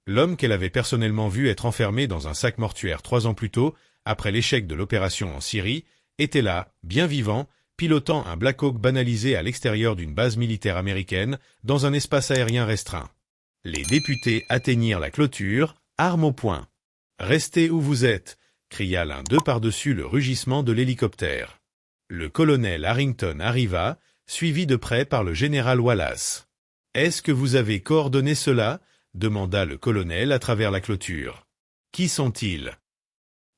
L'homme qu'elle avait personnellement vu être enfermé dans un sac mortuaire 3 ans plus tôt, après l'échec de l'opération en Syrie, était là, bien vivant, pilotant un Black Hawk banalisé à l'extérieur d'une base militaire américaine, dans un espace aérien restreint. Les députés atteignirent la clôture, armes au poing. « Restez où vous êtes !» cria l'un d'eux par-dessus le rugissement de l'hélicoptère. Le colonel Harrington arriva, suivi de près par le général Wallace. « Est-ce que vous avez coordonné cela ?» demanda le colonel à travers la clôture. « Qui sont-ils »«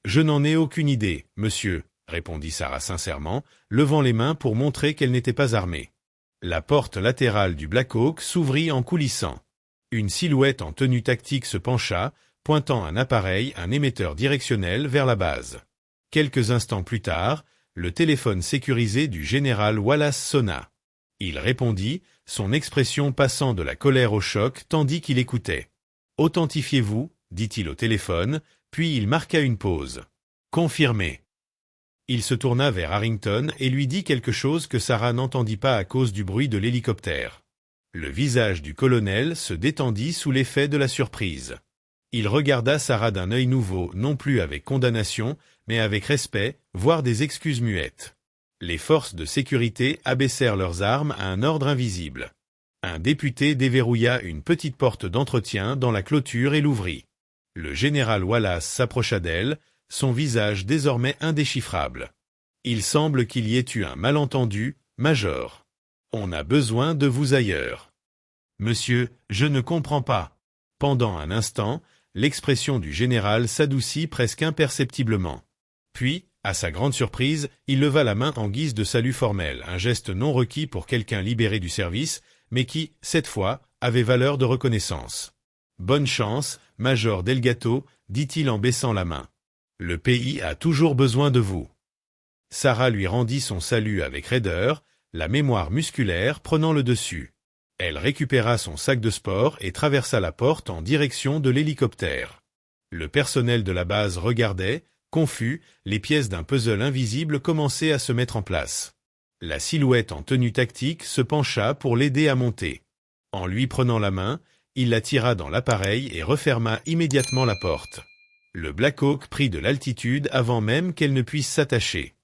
Je n'en ai aucune idée, monsieur, » répondit Sarah sincèrement, levant les mains pour montrer qu'elle n'était pas armée. La porte latérale du Black Hawk s'ouvrit en coulissant. Une silhouette en tenue tactique se pencha, pointant un émetteur directionnel vers la base. Quelques instants plus tard, le téléphone sécurisé du général Wallace sonna. Il répondit, son expression passant de la colère au choc tandis qu'il écoutait. « Authentifiez-vous » dit-il au téléphone, puis il marqua une pause. « Confirmé. » Il se tourna vers Harrington et lui dit quelque chose que Sarah n'entendit pas à cause du bruit de l'hélicoptère. Le visage du colonel se détendit sous l'effet de la surprise. Il regarda Sarah d'un œil nouveau, non plus avec condamnation, mais avec respect, voire des excuses muettes. Les forces de sécurité abaissèrent leurs armes à un ordre invisible. Un député déverrouilla une petite porte d'entretien dans la clôture et l'ouvrit. Le général Wallace s'approcha d'elle, son visage désormais indéchiffrable. « Il semble qu'il y ait eu un malentendu, Major. On a besoin de vous ailleurs. »« Monsieur, je ne comprends pas. » Pendant un instant, l'expression du général s'adoucit presque imperceptiblement. Puis, à sa grande surprise, il leva la main en guise de salut formel, un geste non requis pour quelqu'un libéré du service, mais qui, cette fois, avait valeur de reconnaissance. « Bonne chance, Major Delgato, » dit-il en baissant la main. « Le pays a toujours besoin de vous. » Sarah lui rendit son salut avec raideur, la mémoire musculaire prenant le dessus. Elle récupéra son sac de sport et traversa la porte en direction de l'hélicoptère. Le personnel de la base regardait, confus, les pièces d'un puzzle invisible commençaient à se mettre en place. La silhouette en tenue tactique se pencha pour l'aider à monter. En lui prenant la main, il la tira dans l'appareil et referma immédiatement la porte. Le Black Hawk prit de l'altitude avant même qu'elle ne puisse s'attacher.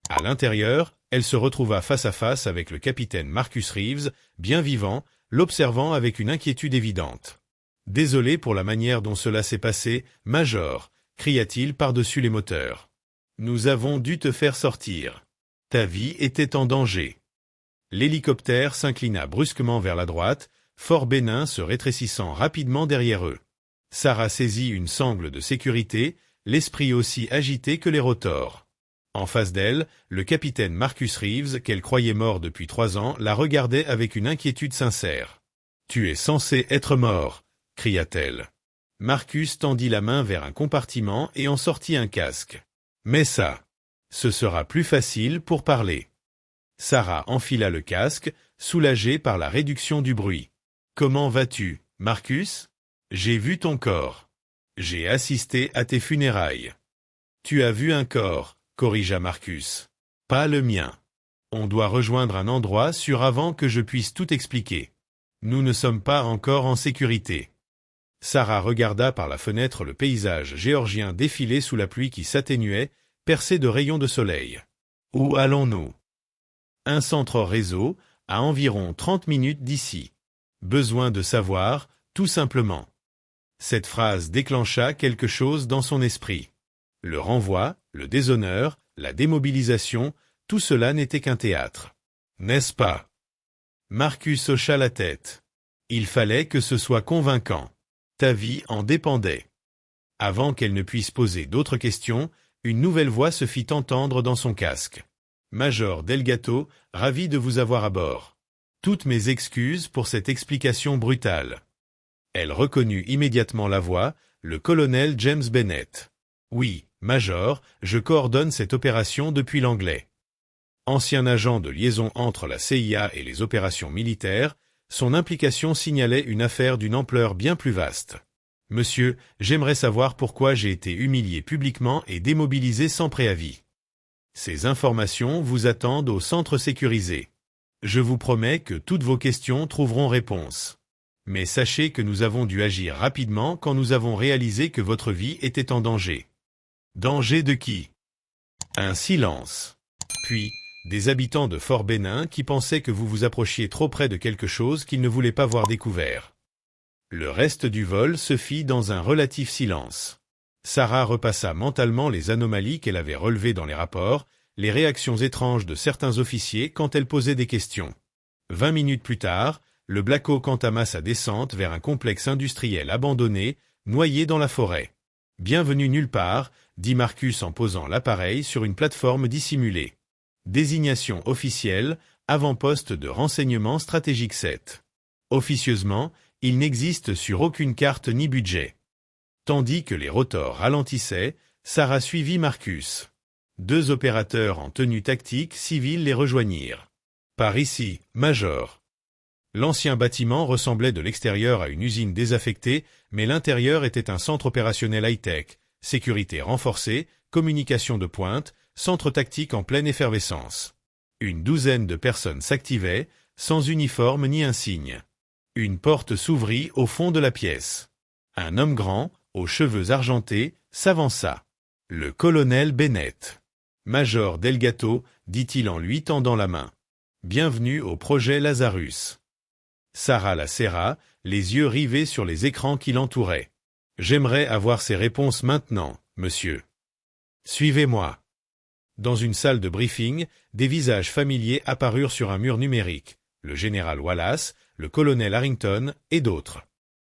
À l'intérieur, elle se retrouva face à face avec le capitaine Marcus Reeves, bien vivant, l'observant avec une inquiétude évidente. « Désolé pour la manière dont cela s'est passé, Major » cria-t-il par-dessus les moteurs. « Nous avons dû te faire sortir. Ta vie était en danger. » L'hélicoptère s'inclina brusquement vers la droite, Fort Bénin se rétrécissant rapidement derrière eux. Sarah saisit une sangle de sécurité, l'esprit aussi agité que les rotors. En face d'elle, le capitaine Marcus Reeves, qu'elle croyait mort depuis 3 ans, la regardait avec une inquiétude sincère. « Tu es censé être mort !» cria-t-elle. Marcus tendit la main vers un compartiment et en sortit un casque. « Mais ça, ce sera plus facile pour parler. » Sarah enfila le casque, soulagée par la réduction du bruit. « Comment vas-tu, Marcus ? J'ai vu ton corps. J'ai assisté à tes funérailles. »« Tu as vu un corps, » corrigea Marcus. « Pas le mien. On doit rejoindre un endroit sûr avant que je puisse tout expliquer. Nous ne sommes pas encore en sécurité. » Sarah regarda par la fenêtre le paysage géorgien défiler sous la pluie qui s'atténuait, percé de rayons de soleil. « Où allons-nous ? » Un centre réseau, à environ 30 minutes d'ici. Besoin de savoir, tout simplement. Cette phrase déclencha quelque chose dans son esprit. Le renvoi, le déshonneur, la démobilisation, tout cela n'était qu'un théâtre. N'est-ce pas ? Marcus hocha la tête. Il fallait que ce soit convaincant. Ta vie en dépendait. Avant qu'elle ne puisse poser d'autres questions, une nouvelle voix se fit entendre dans son casque. Major Delgato, ravi de vous avoir à bord. Toutes mes excuses pour cette explication brutale. Elle reconnut immédiatement la voix, le colonel James Bennett. Oui, Major, je coordonne cette opération depuis l'anglais. Ancien agent de liaison entre la CIA et les opérations militaires, son implication signalait une affaire d'une ampleur bien plus vaste. Monsieur, j'aimerais savoir pourquoi j'ai été humilié publiquement et démobilisé sans préavis. Ces informations vous attendent au centre sécurisé. Je vous promets que toutes vos questions trouveront réponse. Mais sachez que nous avons dû agir rapidement quand nous avons réalisé que votre vie était en danger. Danger de qui? Un silence. Puis, des habitants de Fort Benning qui pensaient que vous vous approchiez trop près de quelque chose qu'ils ne voulaient pas voir découvert. Le reste du vol se fit dans un relatif silence. Sarah repassa mentalement les anomalies qu'elle avait relevées dans les rapports, les réactions étranges de certains officiers quand elle posait des questions. 20 minutes plus tard, le Black Hawk entama sa descente vers un complexe industriel abandonné, noyé dans la forêt. « Bienvenue nulle part », dit Marcus en posant l'appareil sur une plateforme dissimulée. Désignation officielle, avant-poste de renseignement stratégique 7. Officieusement, il n'existe sur aucune carte ni budget. Tandis que les rotors ralentissaient, Sarah suivit Marcus. 2 opérateurs en tenue tactique civile les rejoignirent. « Par ici, Major. » L'ancien bâtiment ressemblait de l'extérieur à une usine désaffectée, mais l'intérieur était un centre opérationnel high-tech, sécurité renforcée, communication de pointe, centre tactique en pleine effervescence. Une douzaine de personnes s'activaient, sans uniforme ni insigne. Une porte s'ouvrit au fond de la pièce. Un homme grand, aux cheveux argentés, s'avança. Le colonel Bennett. « Major Delgato, dit-il en lui tendant la main. Bienvenue au projet Lazarus. » Sarah la serra, les yeux rivés sur les écrans qui l'entouraient. « J'aimerais avoir ces réponses maintenant, monsieur. Suivez-moi. » Dans une salle de briefing, des visages familiers apparurent sur un mur numérique. Le général Wallace, le colonel Harrington et d'autres.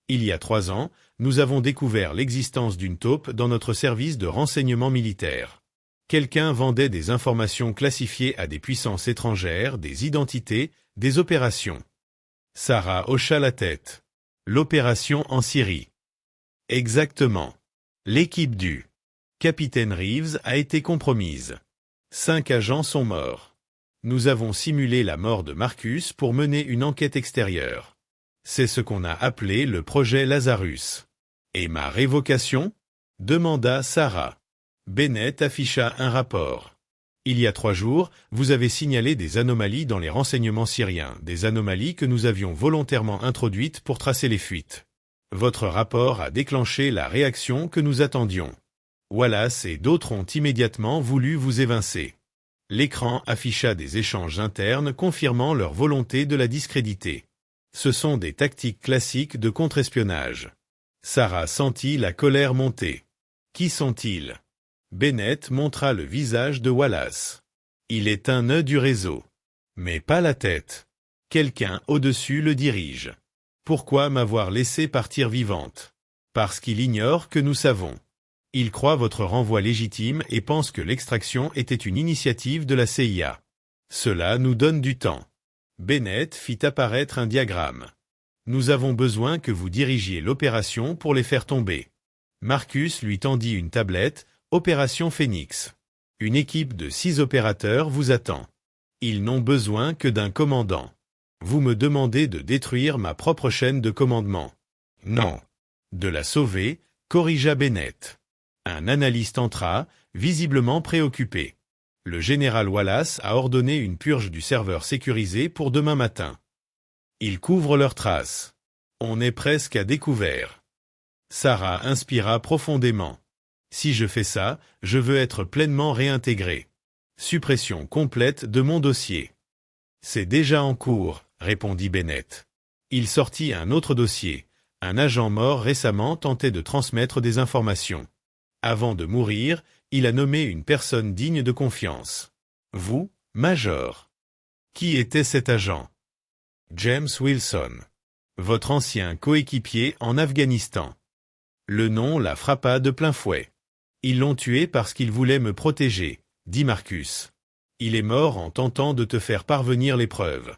Il y a 3 ans, nous avons découvert l'existence d'une taupe dans notre service de renseignement militaire. Quelqu'un vendait des informations classifiées à des puissances étrangères, des identités, des opérations. Sarah hocha la tête. L'opération en Syrie. Exactement. L'équipe du capitaine Reeves a été compromise. 5 agents sont morts. Nous avons simulé la mort de Marcus pour mener une enquête extérieure. C'est ce qu'on a appelé le projet Lazarus. Et ma révocation? Demanda Sarah. Bennett afficha un rapport. Il y a 3 jours, vous avez signalé des anomalies dans les renseignements syriens, des anomalies que nous avions volontairement introduites pour tracer les fuites. Votre rapport a déclenché la réaction que nous attendions. Wallace et d'autres ont immédiatement voulu vous évincer. L'écran afficha des échanges internes confirmant leur volonté de la discréditer. Ce sont des tactiques classiques de contre-espionnage. Sarah sentit la colère monter. Qui sont-ils? Bennett montra le visage de Wallace. Il est un nœud du réseau. Mais pas la tête. Quelqu'un au-dessus le dirige. Pourquoi m'avoir laissé partir vivante? Parce qu'il ignore que nous savons. Il croit votre renvoi légitime et pense que l'extraction était une initiative de la CIA. Cela nous donne du temps. Bennett fit apparaître un diagramme. Nous avons besoin que vous dirigiez l'opération pour les faire tomber. Marcus lui tendit une tablette, Opération Phoenix. Une équipe de 6 opérateurs vous attend. Ils n'ont besoin que d'un commandant. Vous me demandez de détruire ma propre chaîne de commandement. Non. De la sauver, corrigea Bennett. Un analyste entra, visiblement préoccupé. Le général Wallace a ordonné une purge du serveur sécurisé pour demain matin. Ils couvrent leurs traces. On est presque à découvert. Sarah inspira profondément. Si je fais ça, je veux être pleinement réintégré. Suppression complète de mon dossier. C'est déjà en cours, répondit Bennett. Il sortit un autre dossier. Un agent mort récemment tentait de transmettre des informations. Avant de mourir, il a nommé une personne digne de confiance. Vous, Major. Qui était cet agent? James Wilson. Votre ancien coéquipier en Afghanistan. Le nom la frappa de plein fouet. Ils l'ont tué parce qu'il voulait me protéger, dit Marcus. Il est mort en tentant de te faire parvenir les preuves.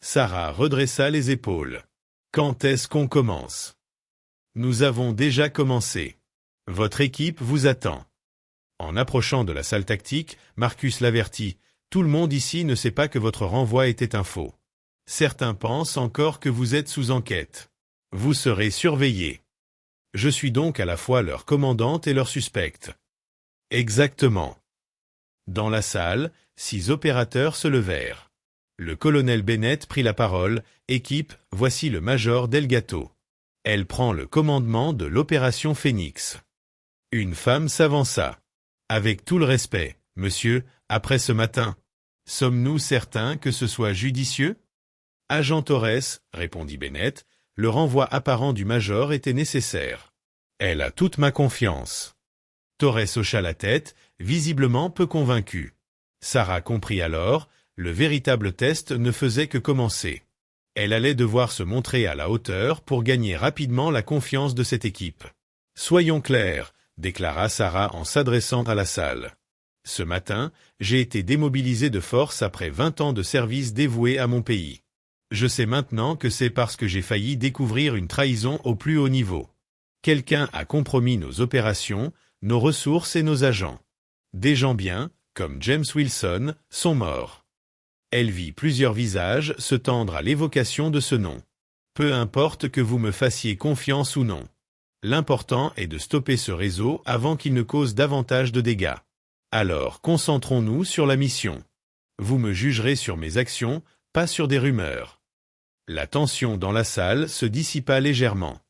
Sarah redressa les épaules. Quand est-ce qu'on commence? Nous avons déjà commencé. Votre équipe vous attend. En approchant de la salle tactique, Marcus l'avertit. Tout le monde ici ne sait pas que votre renvoi était un faux. Certains pensent encore que vous êtes sous enquête. Vous serez surveillés. Je suis donc à la fois leur commandante et leur suspecte. Exactement. Dans la salle, 6 opérateurs se levèrent. Le colonel Bennett prit la parole. « Équipe, voici le major Delgato. Elle prend le commandement de l'opération Phoenix. » Une femme s'avança. « Avec tout le respect, monsieur, après ce matin, sommes-nous certains que ce soit judicieux ?» « Agent Torres, » répondit Bennett, « le renvoi apparent du major était nécessaire. Elle a toute ma confiance. » Torres hocha la tête, visiblement peu convaincu. Sarah comprit alors, le véritable test ne faisait que commencer. Elle allait devoir se montrer à la hauteur pour gagner rapidement la confiance de cette équipe. « Soyons clairs, » déclara Sarah en s'adressant à la salle. « Ce matin, j'ai été démobilisé de force après 20 ans de service dévoué à mon pays. Je sais maintenant que c'est parce que j'ai failli découvrir une trahison au plus haut niveau. Quelqu'un a compromis nos opérations, nos ressources et nos agents. Des gens bien, comme James Wilson, sont morts. » Elle vit plusieurs visages se tendre à l'évocation de ce nom. « Peu importe que vous me fassiez confiance ou non. L'important est de stopper ce réseau avant qu'il ne cause davantage de dégâts. Alors concentrons-nous sur la mission. Vous me jugerez sur mes actions, pas sur des rumeurs. » La tension dans la salle se dissipa légèrement.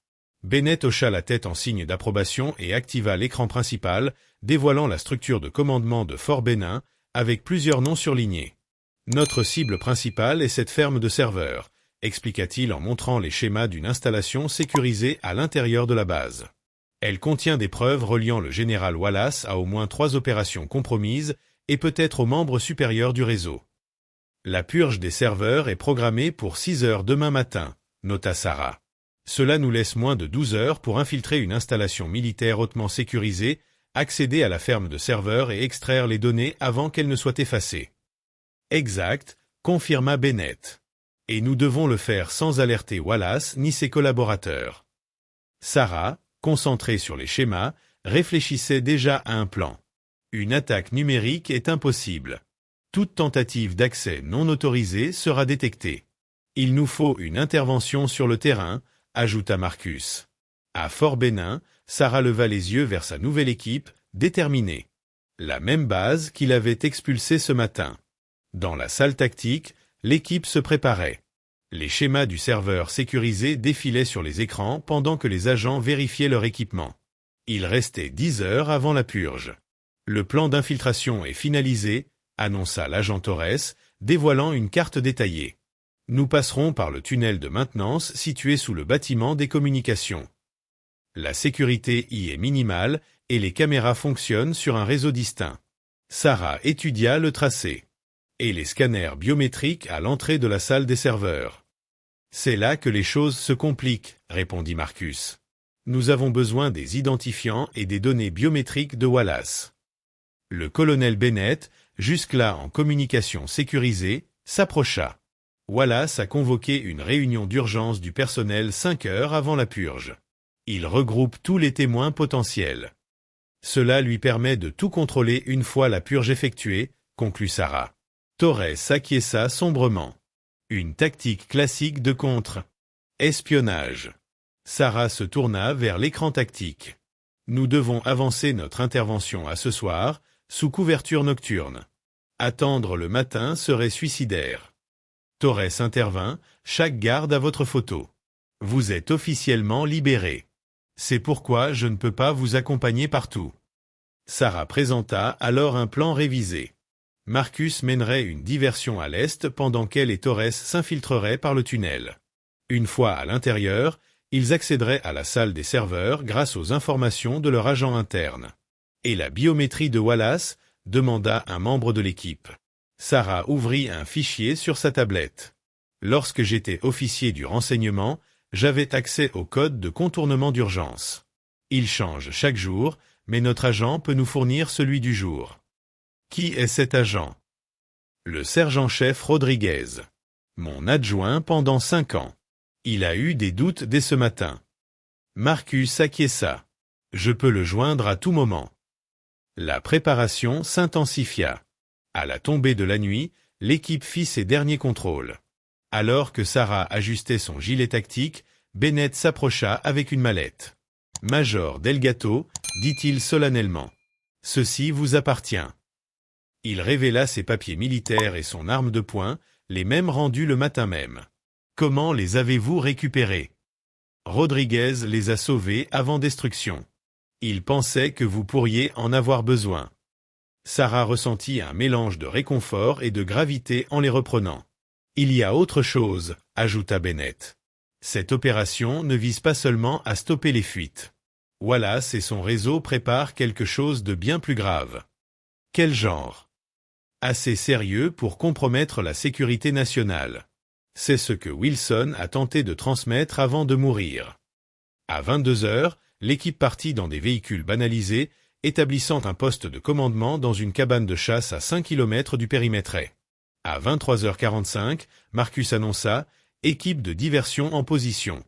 Bennett hocha la tête en signe d'approbation et activa l'écran principal, dévoilant la structure de commandement de Fort Benning, avec plusieurs noms surlignés. « Notre cible principale est cette ferme de serveurs », expliqua-t-il en montrant les schémas d'une installation sécurisée à l'intérieur de la base. Elle contient des preuves reliant le général Wallace à au moins 3 opérations compromises et peut-être aux membres supérieurs du réseau. La purge des serveurs est programmée pour 6 heures demain matin, nota Sarah. Cela nous laisse moins de 12 heures pour infiltrer une installation militaire hautement sécurisée, accéder à la ferme de serveurs et extraire les données avant qu'elles ne soient effacées. Exact, confirma Bennett. Et nous devons le faire sans alerter Wallace ni ses collaborateurs. Sarah, concentrée sur les schémas, réfléchissait déjà à un plan. Une attaque numérique est impossible. Toute tentative d'accès non autorisé sera détectée. Il nous faut une intervention sur le terrain, ajouta Marcus. À Fort Benning, Sarah leva les yeux vers sa nouvelle équipe, déterminée. La même base qu'il avait expulsée ce matin. Dans la salle tactique, l'équipe se préparait. Les schémas du serveur sécurisé défilaient sur les écrans pendant que les agents vérifiaient leur équipement. Il restait 10 heures avant la purge. Le plan d'infiltration est finalisé, annonça l'agent Torres, dévoilant une carte détaillée. Nous passerons par le tunnel de maintenance situé sous le bâtiment des communications. La sécurité y est minimale et les caméras fonctionnent sur un réseau distinct. Sarah étudia le tracé. Et les scanners biométriques à l'entrée de la salle des serveurs. C'est là que les choses se compliquent, répondit Marcus. Nous avons besoin des identifiants et des données biométriques de Wallace. Le colonel Bennett, jusque-là en communication sécurisée, s'approcha. Wallace a convoqué une réunion d'urgence du personnel 5 heures avant la purge. Il regroupe tous les témoins potentiels. Cela lui permet de tout contrôler une fois la purge effectuée, conclut Sarah. Torres acquiesça sombrement. Une tactique classique de contre-espionnage. Sarah se tourna vers l'écran tactique. Nous devons avancer notre intervention à ce soir, sous couverture nocturne. Attendre le matin serait suicidaire. Torres intervint, chaque garde à votre photo. Vous êtes officiellement libéré. C'est pourquoi je ne peux pas vous accompagner partout. Sarah présenta alors un plan révisé. Marcus mènerait une diversion à l'est pendant qu'elle et Torres s'infiltreraient par le tunnel. Une fois à l'intérieur, ils accéderaient à la salle des serveurs grâce aux informations de leur agent interne. Et la biométrie de Wallace, demanda un membre de l'équipe. Sarah ouvrit un fichier sur sa tablette. Lorsque j'étais officier du renseignement, j'avais accès au code de contournement d'urgence. Il change chaque jour, mais notre agent peut nous fournir celui du jour. Qui est cet agent? Le sergent-chef Rodriguez. Mon adjoint pendant 5 ans. Il a eu des doutes dès ce matin. Marcus acquiesça. Je peux le joindre à tout moment. La préparation s'intensifia. À la tombée de la nuit, l'équipe fit ses derniers contrôles. Alors que Sarah ajustait son gilet tactique, Bennett s'approcha avec une mallette. « Major Delgato, dit-il solennellement. Ceci vous appartient. » Il révéla ses papiers militaires et son arme de poing, les mêmes rendus le matin même. Comment les avez-vous récupérés? Rodriguez les a sauvés avant destruction. Il pensait que vous pourriez en avoir besoin. Sarah ressentit un mélange de réconfort et de gravité en les reprenant. Il y a autre chose, ajouta Bennett. Cette opération ne vise pas seulement à stopper les fuites. Wallace et son réseau préparent quelque chose de bien plus grave. Quel genre? Assez sérieux pour compromettre la sécurité nationale. C'est ce que Wilson a tenté de transmettre avant de mourir. À 22 heures, l'équipe partit dans des véhicules banalisés, établissant un poste de commandement dans une cabane de chasse à 5 km du périmètre. À 23h45, Marcus annonça « Équipe de diversion en position ».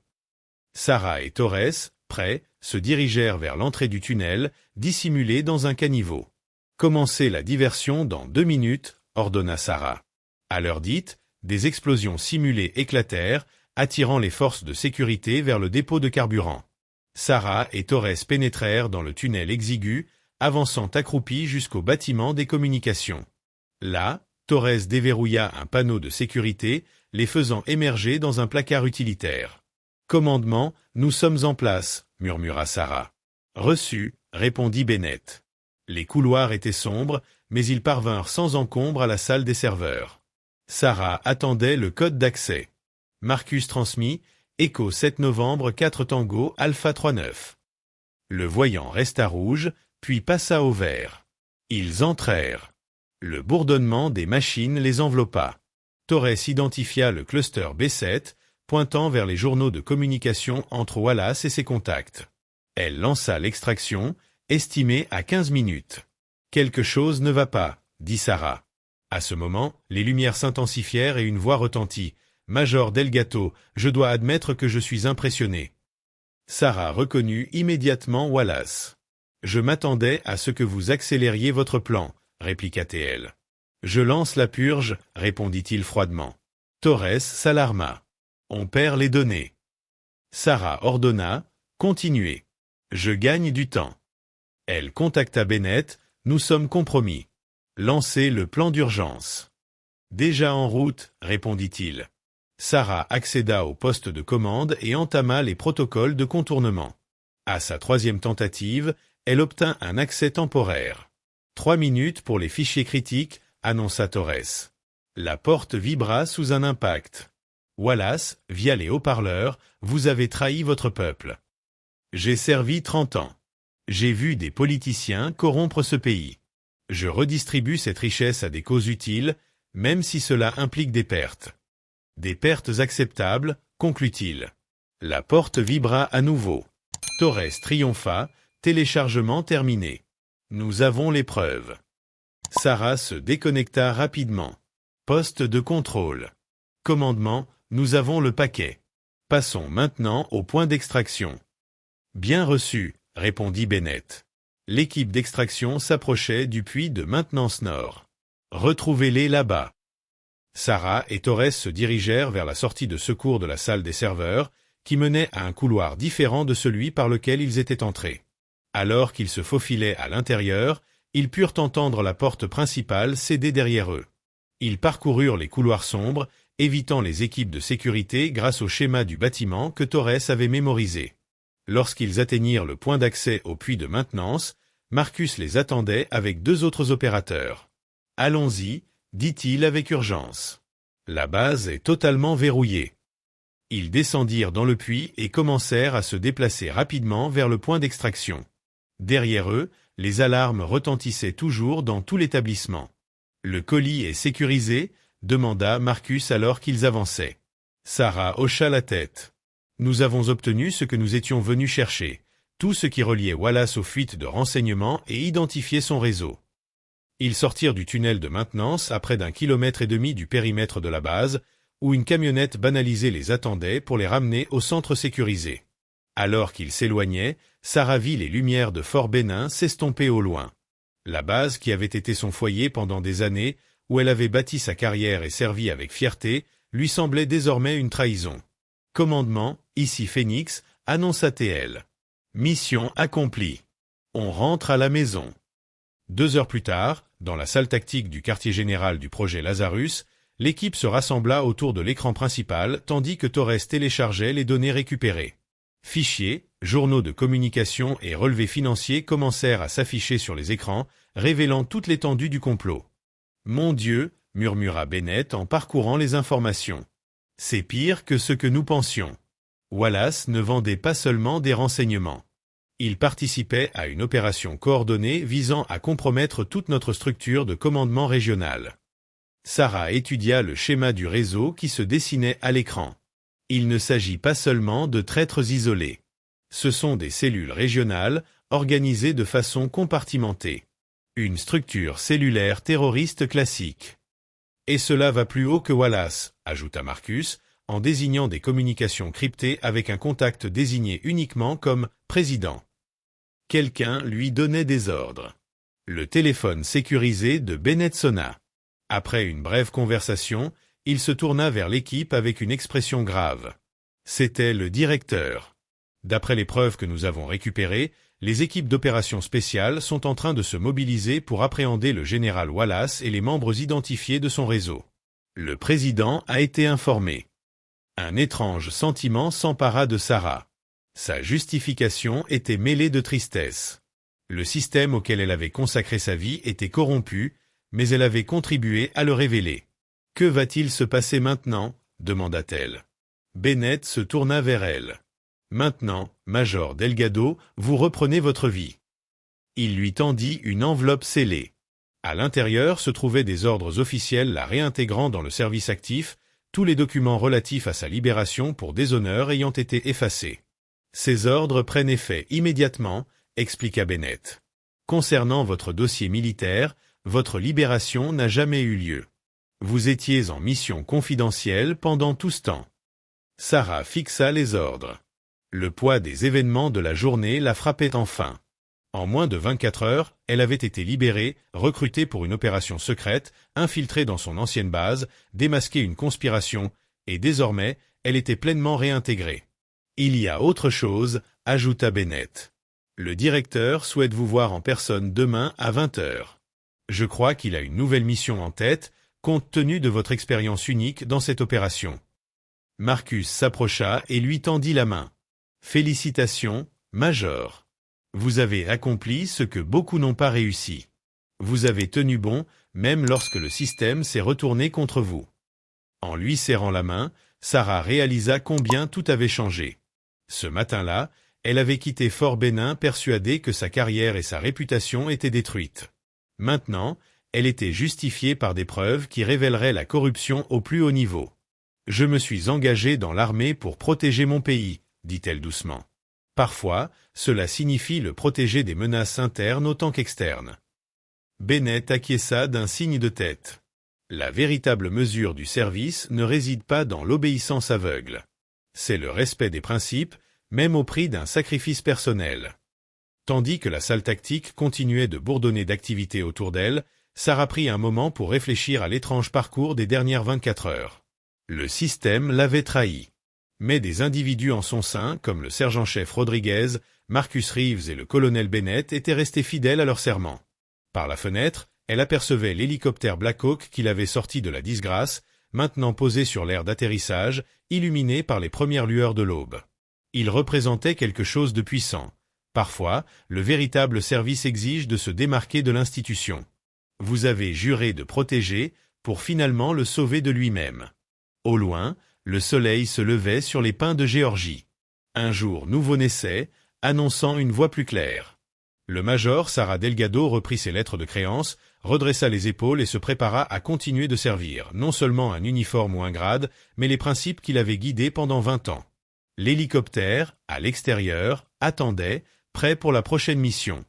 Sarah et Torres, prêts, se dirigèrent vers l'entrée du tunnel, dissimulés dans un caniveau. « Commencez la diversion dans 2 minutes », ordonna Sarah. À l'heure dite, des explosions simulées éclatèrent, attirant les forces de sécurité vers le dépôt de carburant. Sarah et Torres pénétrèrent dans le tunnel exigu, avançant accroupis jusqu'au bâtiment des communications. Là, Torres déverrouilla un panneau de sécurité, les faisant émerger dans un placard utilitaire. « Commandement, nous sommes en place », murmura Sarah. « Reçu », répondit Bennett. Les couloirs étaient sombres, mais ils parvinrent sans encombre à la salle des serveurs. Sarah attendait le code d'accès. Marcus transmit « Echo 7 novembre 4 Tango Alpha 39 ». Le voyant resta rouge, puis passa au vert. Ils entrèrent. Le bourdonnement des machines les enveloppa. Torres identifia le cluster B7, pointant vers les journaux de communication entre Wallace et ses contacts. Elle lança l'extraction, estimée à 15 minutes. « Quelque chose ne va pas », dit Sarah. À ce moment, les lumières s'intensifièrent et une voix retentit. « Major Delgado, je dois admettre que je suis impressionné. » Sarah reconnut immédiatement Wallace. « Je m'attendais à ce que vous accélériez votre plan, » répliqua-t-elle. « Je lance la purge, » répondit-il froidement. Torres s'alarma. « On perd les données. » Sarah ordonna « Continuez. Je gagne du temps. » Elle contacta Bennett. « Nous sommes compromis. Lancez le plan d'urgence. » « Déjà en route, » répondit-il. Sarah accéda au poste de commande et entama les protocoles de contournement. À sa 3e tentative, elle obtint un accès temporaire. 3 minutes pour les fichiers critiques, annonça Torres. La porte vibra sous un impact. Wallace, via les haut-parleurs, vous avez trahi votre peuple. J'ai servi 30 ans. J'ai vu des politiciens corrompre ce pays. Je redistribue cette richesse à des causes utiles, même si cela implique des pertes. Des pertes acceptables, conclut-il. La porte vibra à nouveau. Torres triompha, téléchargement terminé. Nous avons les preuves. Sarah se déconnecta rapidement. Poste de contrôle. Commandement, nous avons le paquet. Passons maintenant au point d'extraction. Bien reçu, répondit Bennett. L'équipe d'extraction s'approchait du puits de maintenance nord. Retrouvez-les là-bas. Sarah et Torres se dirigèrent vers la sortie de secours de la salle des serveurs, qui menait à un couloir différent de celui par lequel ils étaient entrés. Alors qu'ils se faufilaient à l'intérieur, ils purent entendre la porte principale céder derrière eux. Ils parcoururent les couloirs sombres, évitant les équipes de sécurité grâce au schéma du bâtiment que Torres avait mémorisé. Lorsqu'ils atteignirent le point d'accès au puits de maintenance, Marcus les attendait avec 2 autres opérateurs. « Allons-y », dit-il avec urgence. « La base est totalement verrouillée. » Ils descendirent dans le puits et commencèrent à se déplacer rapidement vers le point d'extraction. Derrière eux, les alarmes retentissaient toujours dans tout l'établissement. « Le colis est sécurisé ?» demanda Marcus alors qu'ils avançaient. Sarah hocha la tête. « Nous avons obtenu ce que nous étions venus chercher, tout ce qui reliait Wallace aux fuites de renseignements et identifiait son réseau. » Ils sortirent du tunnel de maintenance à près d'1,5 km du périmètre de la base, où une camionnette banalisée les attendait pour les ramener au centre sécurisé. Alors qu'ils s'éloignaient, Sarah vit les lumières de Fort Benning s'estomper au loin. La base qui avait été son foyer pendant des années, où elle avait bâti sa carrière et servi avec fierté, lui semblait désormais une trahison. « Commandement, ici Phoenix », annonça-t-elle. « Mission accomplie. On rentre à la maison. » 2 heures plus tard, dans la salle tactique du quartier général du projet Lazarus, L'équipe se rassembla autour de l'écran principal tandis que Torres téléchargeait les données récupérées. Fichiers, journaux de communication et relevés financiers commencèrent à s'afficher sur les écrans, révélant toute l'étendue du complot. « Mon Dieu !» murmura Bennett en parcourant les informations. « C'est pire que ce que nous pensions. » Wallace ne vendait pas seulement des renseignements. Il participait à une opération coordonnée visant à compromettre toute notre structure de commandement régional. Sarah étudia le schéma du réseau qui se dessinait à l'écran. Il ne s'agit pas seulement de traîtres isolés. Ce sont des cellules régionales, organisées de façon compartimentée. Une structure cellulaire terroriste classique. Et cela va plus haut que Wallace, ajouta Marcus, en désignant des communications cryptées avec un contact désigné uniquement comme « président ». Quelqu'un lui donnait des ordres. Le téléphone sécurisé de Bennett sonna. Après une brève conversation, il se tourna vers l'équipe avec une expression grave. C'était le directeur. D'après les preuves que nous avons récupérées, les équipes d'opérations spéciales sont en train de se mobiliser pour appréhender le général Wallace et les membres identifiés de son réseau. Le président a été informé. Un étrange sentiment s'empara de Sarah. Sa justification était mêlée de tristesse. Le système auquel elle avait consacré sa vie était corrompu, mais elle avait contribué à le révéler. « Que va-t-il se passer maintenant ?» demanda-t-elle. Bennett se tourna vers elle. « Maintenant, Major Delgado, vous reprenez votre vie. » Il lui tendit une enveloppe scellée. À l'intérieur se trouvaient des ordres officiels la réintégrant dans le service actif, tous les documents relatifs à sa libération pour déshonneur ayant été effacés. « Ces ordres prennent effet immédiatement, » expliqua Bennett. « Concernant votre dossier militaire, votre libération n'a jamais eu lieu. Vous étiez en mission confidentielle pendant tout ce temps. » Sarah fixa les ordres. Le poids des événements de la journée la frappait enfin. En moins de 24 heures, elle avait été libérée, recrutée pour une opération secrète, infiltrée dans son ancienne base, démasqué une conspiration, et désormais, elle était pleinement réintégrée. « Il y a autre chose, » ajouta Bennett. « Le directeur souhaite vous voir en personne demain à 20 heures. Je crois qu'il a une nouvelle mission en tête, compte tenu de votre expérience unique dans cette opération. » Marcus s'approcha et lui tendit la main. « Félicitations, Major. Vous avez accompli ce que beaucoup n'ont pas réussi. Vous avez tenu bon, même lorsque le système s'est retourné contre vous. » En lui serrant la main, Sarah réalisa combien tout avait changé. Ce matin-là, elle avait quitté Fort Benning persuadée que sa carrière et sa réputation étaient détruites. Maintenant, elle était justifiée par des preuves qui révéleraient la corruption au plus haut niveau. « Je me suis engagée dans l'armée pour protéger mon pays », dit-elle doucement. Parfois, cela signifie le protéger des menaces internes autant qu'externes. Bennett acquiesça d'un signe de tête. La véritable mesure du service ne réside pas dans l'obéissance aveugle. C'est le respect des principes, même au prix d'un sacrifice personnel. Tandis que la salle tactique continuait de bourdonner d'activité autour d'elle, Sarah prit un moment pour réfléchir à l'étrange parcours des dernières 24 heures. Le système l'avait trahi. Mais des individus en son sein, comme le sergent-chef Rodriguez, Marcus Reeves et le colonel Bennett, étaient restés fidèles à leur serment. Par la fenêtre, elle apercevait l'hélicoptère Black Hawk qui l'avait sorti de la disgrâce, maintenant posé sur l'aire d'atterrissage, illuminé par les premières lueurs de l'aube. Il représentait quelque chose de puissant. Parfois, le véritable service exige de se démarquer de l'institution. Vous avez juré de protéger, pour finalement le sauver de lui-même. Au loin, le soleil se levait sur les pins de Géorgie. Un jour nouveau naissait, annonçant une voix plus claire. Le major Sarah Delgado reprit ses lettres de créance, redressa les épaules et se prépara à continuer de servir, non seulement un uniforme ou un grade, mais les principes qui l'avaient guidé pendant 20 ans. L'hélicoptère, à l'extérieur, attendait, prêt pour la prochaine mission.